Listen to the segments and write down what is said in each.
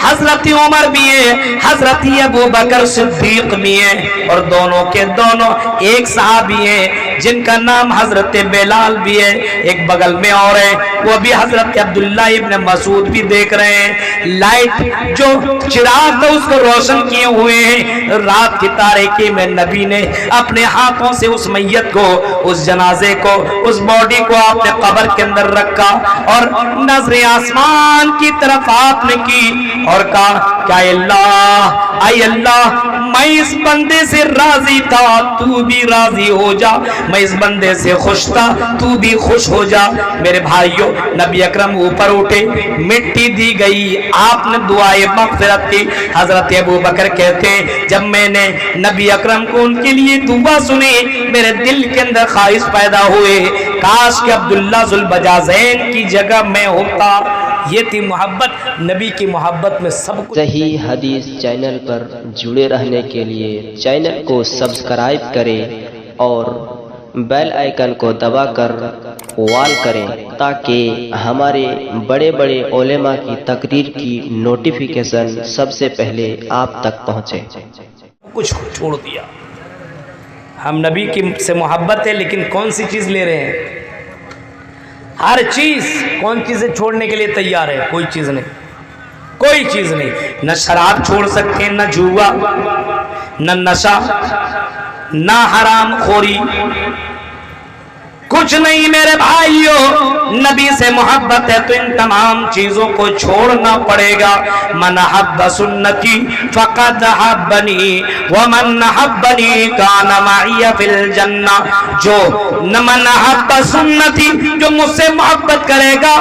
हजरत उमर भी है, हजरत अबू बकर सिद्दीक भी है, और दोनों के दोनों एक सहाबी हैं जिनका नाम हजरत बिलाल भी है। एक बगल में और है, वो भी हजरत अब्दुल्ला इब्न मसूद भी देख रहे हैं। लाइट जो चिराग था उसको रोशन किए हुए हैं। रात की तारीकी में नबी ने अपने हाथों से उस मैयत को, उस जनाजे को, उस बॉडी को आपने कब्र के अंदर रखा और नजर आसमान की तरफ आपने की और कहा क्या अल्लाह, आई अल्लाह, मैं इस बंदे से राजी था, तू भी राजी हो जा, मैं इस बंदे से खुश था, तू भी खुश हो जा। मेरे भाइयों, नबी अकरम ऊपर उठे, मिट्टी दी गई, आपने दुआए मग़फ़िरत की। हजरत अबू बकर कहते हैं जब मैंने नबी अकरम को उनके लिए दुआ सुनी, मेरे दिल के अंदर ख्वाहिश पैदा हुए, काश कि अब्दुल्ला ज़ुल बजाज़ैन की जगह मैं होता। ये थी मोहब्बत, नबी की मोहब्बत में सब कुछ। सही हदीस चैनल पर जुड़े रहने के लिए चैनल को सब्सक्राइब करें और बेल आइकन को दबाकर ऑल करें ताकि हमारे बड़े बड़े उलेमा की तकरीर की नोटिफिकेशन सबसे पहले आप तक पहुँचे। कुछ छोड़ दिया। हम नबी की से मोहब्बत है, लेकिन कौन सी चीज़ ले रहे हैं? हर चीज़, कौन चीज़ें छोड़ने के लिए तैयार है? कोई चीज़ नहीं, कोई चीज़ नहीं। न शराब छोड़ सकते हैं, न जुआ, न नशा, न हराम खोरी, कुछ नहीं मेरे भाइयों। नबी से मोहब्बत है तो इन तमाम चीजों को छोड़ना पड़ेगा। मन हब्ब सुन्नती फक़द हब्बनी व मन हब्बनी कान माइया फिल जन्ना। जो न मन हब्ब सुन्नती, जो मुझसे मोहब्बत करेगा,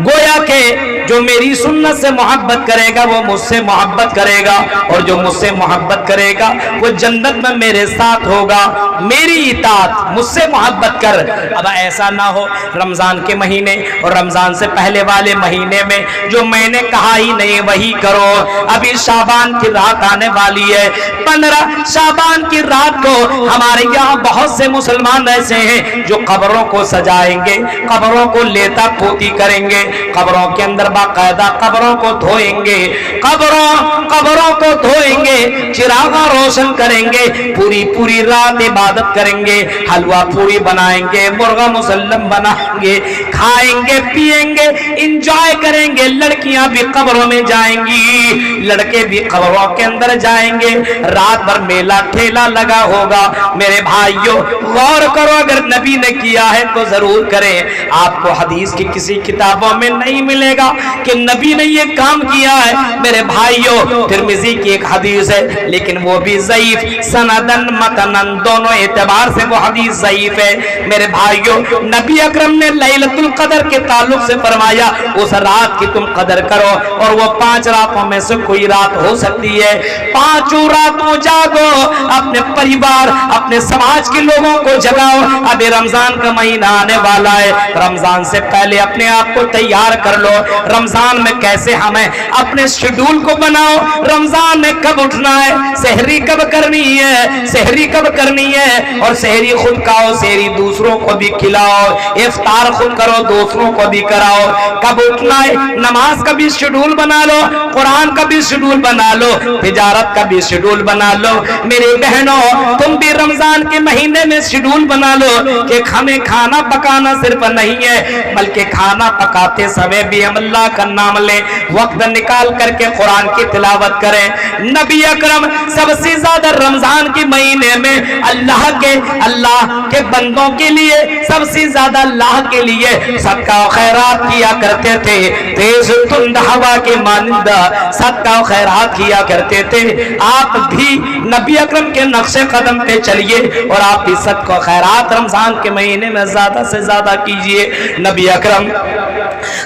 गोया के जो मेरी सुन्नत से मोहब्बत करेगा वो मुझसे मोहब्बत करेगा, और जो मुझसे मोहब्बत करेगा वो जन्नत में मेरे साथ होगा। मेरी इताअत, मुझसे मोहब्बत कर। अब ऐसा ना हो रमज़ान के महीने और रमज़ान से पहले वाले महीने में जो मैंने कहा ही नहीं वही करो। अभी शाबान की रात आने वाली है, 15 शाबान की रात को हमारे यहाँ बहुत से मुसलमान ऐसे हैं जो कब्रों को सजाएंगे, कब्रों को लेता पोती करेंगे, कब्रों के अंदर बाकायदा कब्रों को धोएंगे, कब्रों को धोएंगे, चिरागा रोशन करेंगे, पूरी रात इबादत करेंगे, हलवा पूरी बनाएंगे, मुर्गा मुसल्लम बनाएंगे, खाएंगे पिएंगे, इंजॉय करेंगे। लड़कियां भी कब्रों में जाएंगी, लड़के भी कब्रों के अंदर जाएंगे, रात भर मेला ठेला लगा होगा। मेरे भाइयों गौर करो, अगर नबी ने किया है तो जरूर करें। आपको हदीस की किसी किताबों में नहीं मिलेगा कि नबी ने ये काम किया है। मेरे भाइयों, तिरमिज़ी की एक हदीस है, लेकिन वो भी ज़ईफ, सनदन मतनन दोनों एतबार से वो हदीस ज़ईफ है। मेरे भाइयों, नबी अकरम ने लैलतुल क़द्र के ताल्लुक से फरमाया उस रात की तुम कदर करो, और वो 5 रातों में से कोई रात हो सकती है। 5 रातों जागो, अपने परिवार, अपने समाज के लोगों को जगाओ। अभी रमजान का महीना आने वाला है, रमजान से पहले अपने आप को तैयार कर लो। रमजान में कैसे हमें अपने शेड्यूल को बनाओ, रमजान में कब उठना है, सहरी कब करनी है, सहरी कब करनी है, और सहरी खुद खाओ, सहरी दूसरों को भी खिलाओ, इफ्तार खुद करो, दूसरों को भी कराओ। कब उठना है, नमाज का भी शेड्यूल बना लो, कुरान का भी शेड्यूल बना लो, तिजारत का भी शेड्यूल बना लो। मेरी बहनों, तुम भी रमजान के महीने में शेड्यूल बना लो कि हमें खाना पकाना सिर्फ नहीं है, बल्कि खाना पकाते समय भी हम अल्लाह का नाम लें, वक्त निकाल करके कुरान की तिलावत करें। नबी अकरम सबसे ज्यादा रमजान के महीने में अल्लाह के बंदों के लिए, सबसे ज्यादा अल्लाह के लिए सदका और खैरात किया करते थे। तेज तुंद हवा के मानिंदा सदका और खैरात किया करते थे। आप भी नबी अकरम के नक्शे कदम पे चलिए और आप भी सदका और खैरात रमजान के महीने में ज्यादा से ज्यादा कीजिए। नबी अकरम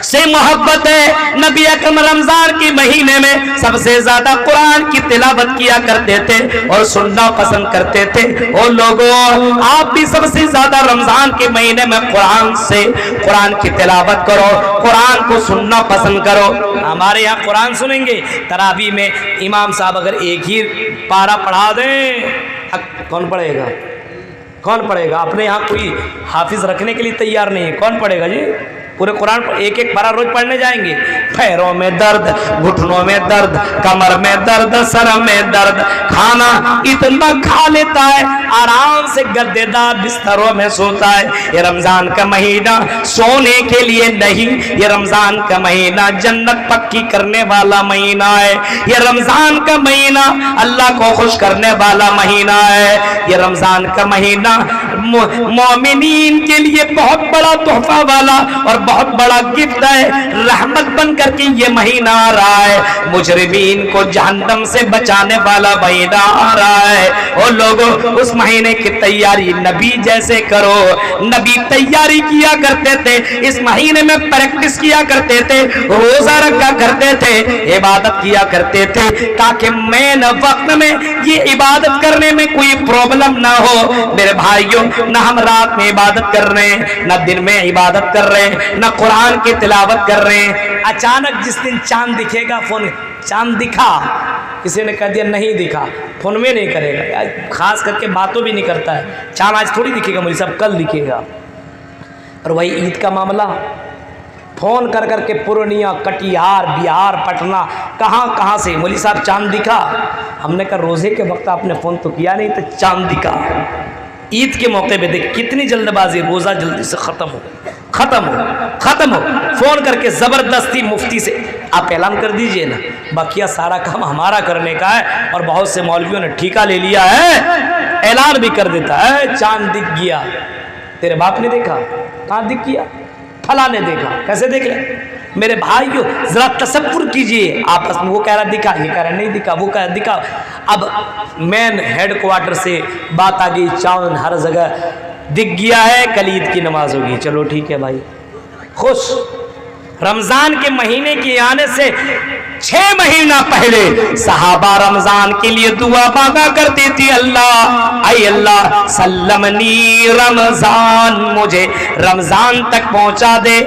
से मोहब्बत है। नबी अकरम रमजान के महीने में सबसे ज्यादा कुरान की तिलावत किया करते थे और सुनना पसंद करते थे। और लोगों, आप भी सबसे ज्यादा रमजान के महीने में कुरान की तिलावत करो, कुरान को सुनना पसंद करो। हमारे यहाँ कुरान सुनेंगे, तरावी में इमाम साहब अगर एक ही पारा पढ़ा दें, कौन पढ़ेगा? कौन पढ़ेगा? अपने यहाँ कोई हाफिज रखने के लिए तैयार नहीं है, कौन पढ़ेगा जी? पूरे कुरान पर एक एक पारा रोज पढ़ने जाएंगे। पैरों में दर्द, घुटनों में दर्द, कमर में दर्द, सर में दर्द, खाना इतना खा लेता है, आराम से गद्देदार बिस्तरों में सोता है। ये रमजान का महीना सोने के लिए नहीं, ये रमजान का महीना जन्नत पक्की करने वाला महीना है। ये रमजान का महीना अल्लाह को खुश करने वाला महीना है। ये रमजान का महीना मोमिनीन के लिए बहुत बड़ा तोहफा वाला और बहुत बड़ा गिफ्ट है, रहमत बन करके ये महीना आ रहा है। मुजरिमीन को जहन्नम से बचाने वाला महीना आ रहा है। और लोगों, उस महीने की तैयारी नबी जैसे करो। नबी तैयारी किया करते थे, इस महीने में प्रैक्टिस किया करते थे, रोजा रखा करते थे, इबादत किया करते थे, ताकि मेन वक्त में ये इबादत करने में कोई प्रॉब्लम ना हो। मेरे भाइयों, न हम रात में इबादत कर रहे हैं, न दिन में इबादत कर रहे हैं, न कुरान की तिलावत कर रहे हैं। अचानक जिस दिन चांद दिखेगा, फोन चांद दिखा, किसी ने कह दिया नहीं दिखा, फोन में नहीं करेगा, खास करके बातों भी नहीं करता है। चांद आज थोड़ी दिखेगा मुझे, सब कल दिखेगा। और वही ईद का मामला, फोन कर करके पूर्णिया, कटिहार, बिहार, पटना, कहाँ से मौलवी साहब चांद दिखा। हमने कहा रोजे के वक्त आपने फ़ोन तो किया नहीं, तो चांद दिखा। ईद के मौके पे देख कितनी जल्दबाजी, रोज़ा जल्दी से ख़त्म हो, फ़ोन करके ज़बरदस्ती मुफ्ती से आप ऐलान कर दीजिए ना, बाकिया सारा काम हमारा करने का है। और बहुत से मौलवियों ने ठेका ले लिया है, ऐलान भी कर देता है चांद दिख गया। तेरे बाप ने देखा, कहाँ दिख गया, फला ने देखा, कैसे देख ले। मेरे भाइयों, जरा तसव्वुर कीजिए, आपस में वो कह रहा दिखा, ये कह रहा नहीं दिखा, वो कह रहा दिखा। अब मेन हेडक्वार्टर से बात आ गई, चांद हर जगह दिख गया है, कल ईद की नमाज होगी। चलो ठीक है भाई, खुश। रमजान के महीने के आने से 6 महीना पहले सहाबा रमजान के लिए दुआ मांगा करते थे, अल्लाह आई अल्लाह सल्लमनी रमजान, मुझे रमजान तक पहुंचा दे,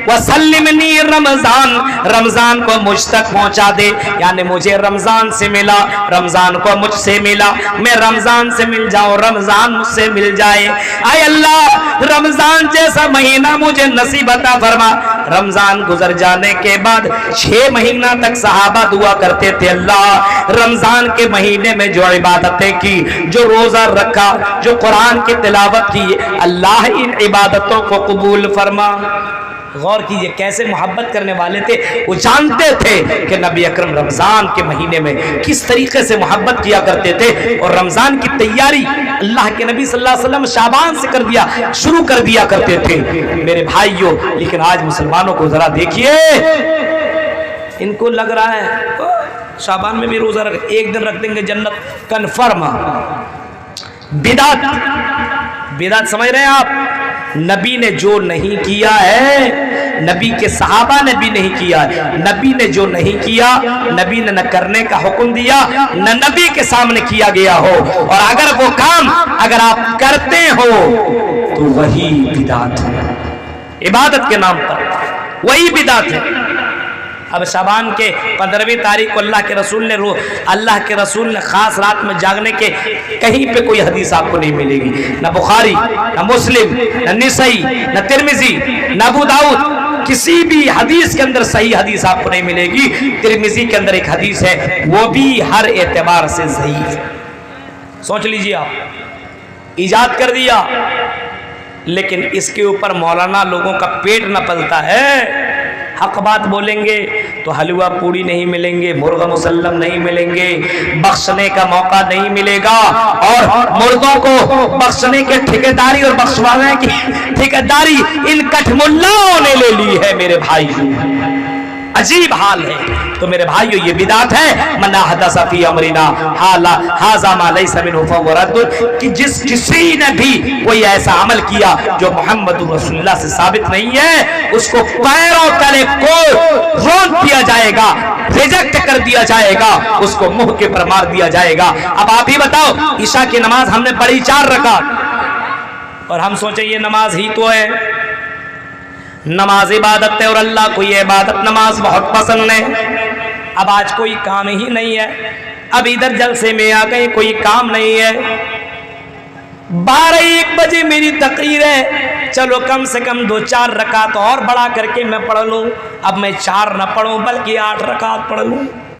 वसल्लिमनी रमजान, रमजान को मुझ तक पहुंचा दे। यानी मुझे रमजान से मिला, रमजान को मुझसे मिला, मैं रमजान से मिल जाऊं, रमजान मुझसे मिल जाए। आय अल्लाह, रमजान जैसा महीना मुझे नसीब अता फरमा। रमजान गुजर जाने के बाद 6 महीना तक सहाबा दुआ करते थे, अल्लाह रमजान के महीने में जो इबादतें की, जो रोजा रखा, जो कुरान की तिलावत की, अल्लाह इन इबादतों को कबूल फरमा। गौर कीजिए कैसे मोहब्बत करने वाले थे, वो जानते थे कि नबी अकरम रमज़ान के महीने में किस तरीके से मोहब्बत किया करते थे। और रमज़ान की तैयारी अल्लाह के नबी सल्लल्लाहु अलैहि वसल्लम शाबान से शुरू कर दिया करते थे। मेरे भाइयों, लेकिन आज मुसलमानों को ज़रा देखिए, इनको लग रहा है शाबान में भी रोज़ा रख, एक दिन रख देंगे जन्नत कन्फर्म। बिदात समझ रहे हैं आप? नबी ने जो नहीं किया है, नबी के सहाबा ने भी नहीं किया। नबी ने जो नहीं किया, नबी ने न करने का हुक्म दिया, न नबी के सामने किया गया हो। और अगर वो काम अगर आप करते हो तो वही बिदात है, इबादत के नाम पर वही बिदात है। अब शाबान के 15वीं तारीख को अल्लाह के रसूल ने खास रात में जागने के कहीं पे कोई हदीस आपको नहीं मिलेगी, न बुखारी, न मुस्लिम, न निसई, न तिरमिजी, न अबू दाऊद, किसी भी हदीस के अंदर सही हदीस आपको नहीं मिलेगी। तिरमिजी के अंदर एक हदीस है, वो भी हर एतबार से ज़ईफ है। सोच लीजिए, आप इजाद कर दिया, लेकिन इसके ऊपर मौलाना लोगों का पेट न पलता है। हक बात बोलेंगे तो हलवा पूड़ी नहीं मिलेंगे, मुर्गा मुसल्लम नहीं मिलेंगे, बख्शने का मौका नहीं मिलेगा। और मुर्गों को बख्शने के ठेकेदारी और बख्शवाने की ठेकेदारी इन कठमुल्लाओं ने ले ली है। मेरे भाई, अजीब हाल है। तो मेरे भाइयों, ये बिदात है। मन अहदसा फी अमरिना हाज़ा मा लैसा मिन्हु फहुव रद्द, कि किसी ने भी कोई ऐसा अमल किया जो मोहम्मद रसूलुल्लाह से साबित नहीं है, उसको पैरों तले को रोक दिया जाएगा, रिजेक्ट कर दिया जाएगा, उसको मुंह के पर मार दिया जाएगा। अब आप ही बताओ, ईशा की नमाज हमने पढ़ी 4 रकात, और हम सोचे ये नमाज ही तो है। नमाज इबादत है और अल्लाह को ये इबादत नमाज बहुत पसंद है। अब आज कोई काम ही नहीं है, अब इधर जलसे में आ गए, कोई काम नहीं है। 12-1 بجے میری تقریر ہے، چلو کم سے کم 2-4 رکعت اور بڑھا کر کے میں پڑھ لوں، اب میں 4 نہ پڑھوں بلکہ 8 رکعت پڑھ لوں۔